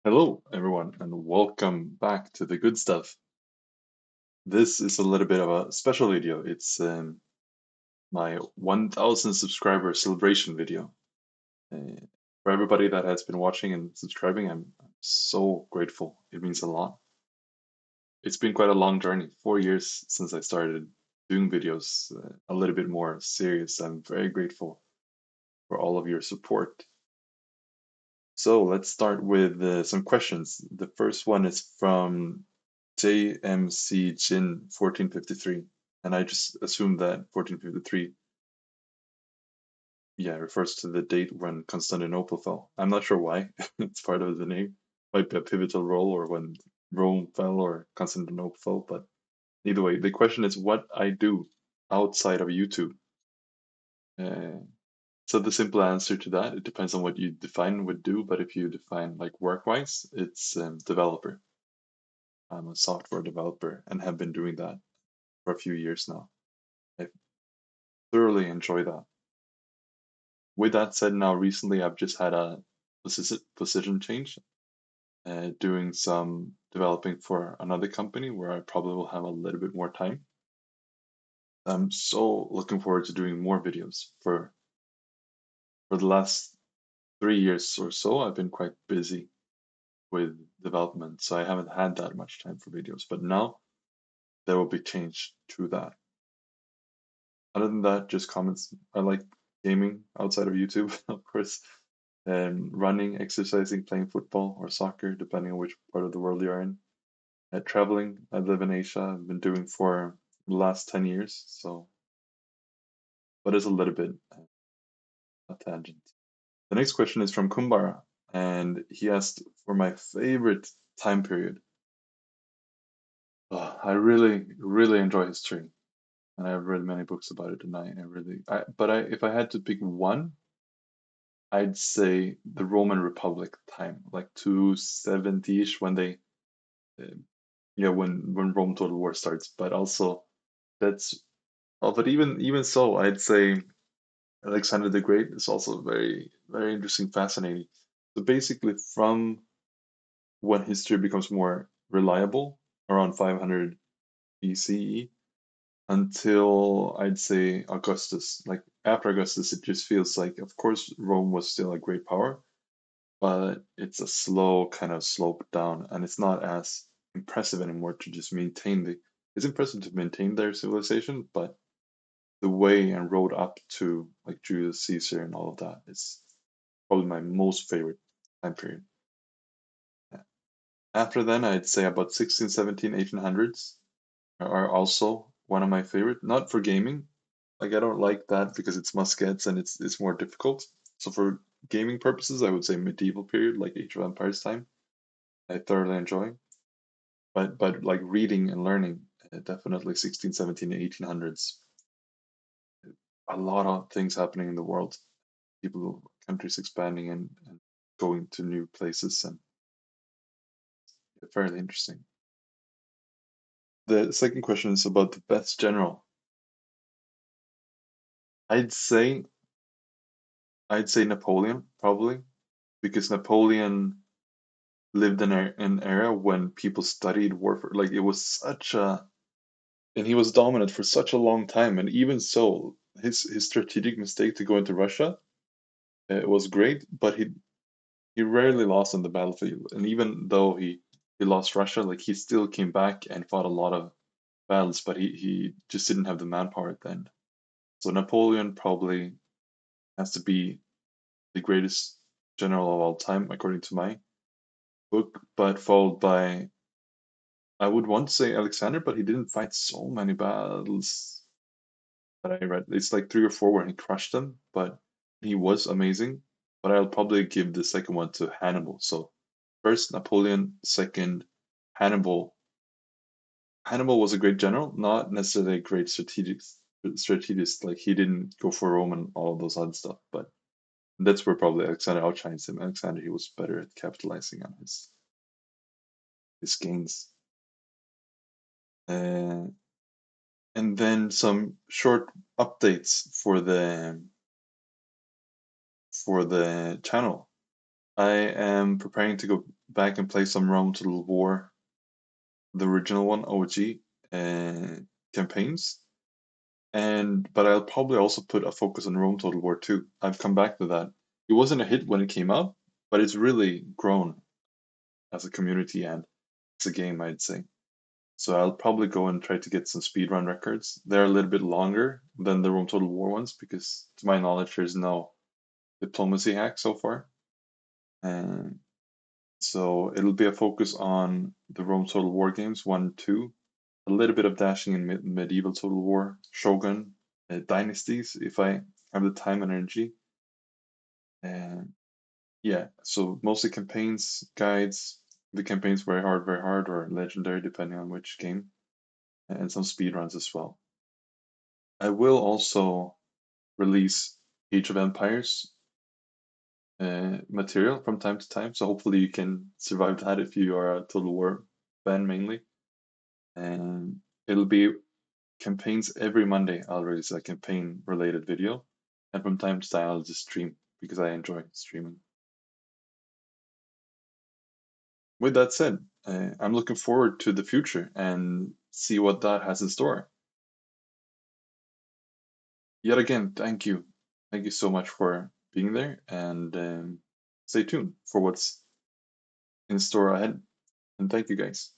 Hello, everyone, and welcome back to the good stuff. This is a little bit of a special video. It's my 1000 subscriber celebration video. Uh, for everybody that has been watching and subscribing, I'm so grateful. It means a lot. It's been quite a long journey, 4 years since I started doing videos a little bit more serious. I'm very grateful for all of your support. So let's start with some questions. The first one is from JMC Jin 1453, and I just assume that 1453, yeah, refers to the date when Constantinople fell. I'm not sure why. It's part of the name. Might be a pivotal role or when Rome fell or Constantinople fell, but either way, the question is what I do outside of YouTube. Uh, so the simple answer to that, it depends on what you define would do, but if you define like work-wise, it's developer. I'm a software developer and have been doing that for a few years now. I thoroughly enjoy that. With that said, now recently I've just had a position change, doing some developing for another company where I probably will have a little bit more time. I'm so looking forward to doing more videos. For the last 3 years or so, I've been quite busy with development, so I haven't had that much time for videos. But now there will be change to that. Other than that, just comments. I like gaming outside of YouTube, of course, and running, exercising, playing football or soccer, depending on which part of the world you're in. Traveling, I live in Asia. I've been doing for the last 10 years, so, but it's a little bit a tangent. The next question is from Kumbara, and he asked for my favorite time period. I really, really enjoy history, and I've read many books about it, and if I had to pick one, I'd say the Roman Republic time, like 270-ish, when they, uh, yeah, when Rome Total War starts. But also, that's, but even so, I'd say Alexander the Great is also very, very interesting, fascinating. So basically, from when history becomes more reliable, around 500 BCE, until I'd say Augustus. Like after Augustus, it just feels like, of course, Rome was still a great power, but it's a slow kind of slope down, and it's not as impressive anymore to just maintain it's impressive to maintain their civilization, but the way and road up to like Julius Caesar and all of that is probably my most favorite time period. Yeah. After then, I'd say about 16, 17, 1800s are also one of my favorite, not for gaming. Like I don't like that because it's muskettes and it's more difficult. So for gaming purposes, I would say medieval period, like Age of Empires time. I thoroughly enjoy. But like reading and learning, definitely 16, 17, 1800s. A lot of things happening in the world. People, countries expanding and going to new places, and fairly interesting. The second question is about the best general. I'd say I'd say Napoleon probably because Napoleon lived in an era when people studied warfare. Like it was such a and he was dominant for such a long time. And even so, his strategic mistake to go into Russia, it was great, but he rarely lost on the battlefield. And even though he lost Russia, like he still came back and fought a lot of battles, but he just didn't have the manpower then. So Napoleon probably has to be the greatest general of all time, according to my book, but followed by I would want to say Alexander, but he didn't fight so many battles that I read. It's like three or four where he crushed them, but he was amazing. But I'll probably give the second one to Hannibal. So first Napoleon, second Hannibal. Hannibal was a great general, not necessarily a great strategist. Like he didn't go for Rome and all of those other stuff, but that's where probably Alexander outshines him. Alexander, he was better at capitalizing on his gains. Uh, and then some short updates for the channel. I am preparing to go back and play some Rome Total War, the original one, OG, uh, campaigns. But I'll probably also put a focus on Rome Total War 2. I've come back to that. It wasn't a hit when it came out, but it's really grown as a community and as a game, I'd say. So I'll probably go and try to get some speedrun records. They're a little bit longer than the Rome Total War ones because, to my knowledge, there's no diplomacy hack so far. And so it'll be a focus on the Rome Total War games, 1, 2, a little bit of dashing in medieval Total War, Shogun, Dynasties, if I have the time and energy. And yeah, so mostly campaigns, guides, the campaigns very hard, or legendary, depending on which game, and some speedruns as well. I will also release Age of Empires material from time to time, so hopefully you can survive that if you are a Total War fan mainly. And it'll be campaigns every Monday. I'll release a campaign related video, and from time to time I'll just stream because I enjoy streaming. With that said, I'm looking forward to the future and see what that has in store. Yet again, thank you. Thank you so much for being there, and stay tuned for what's in store ahead. And thank you guys.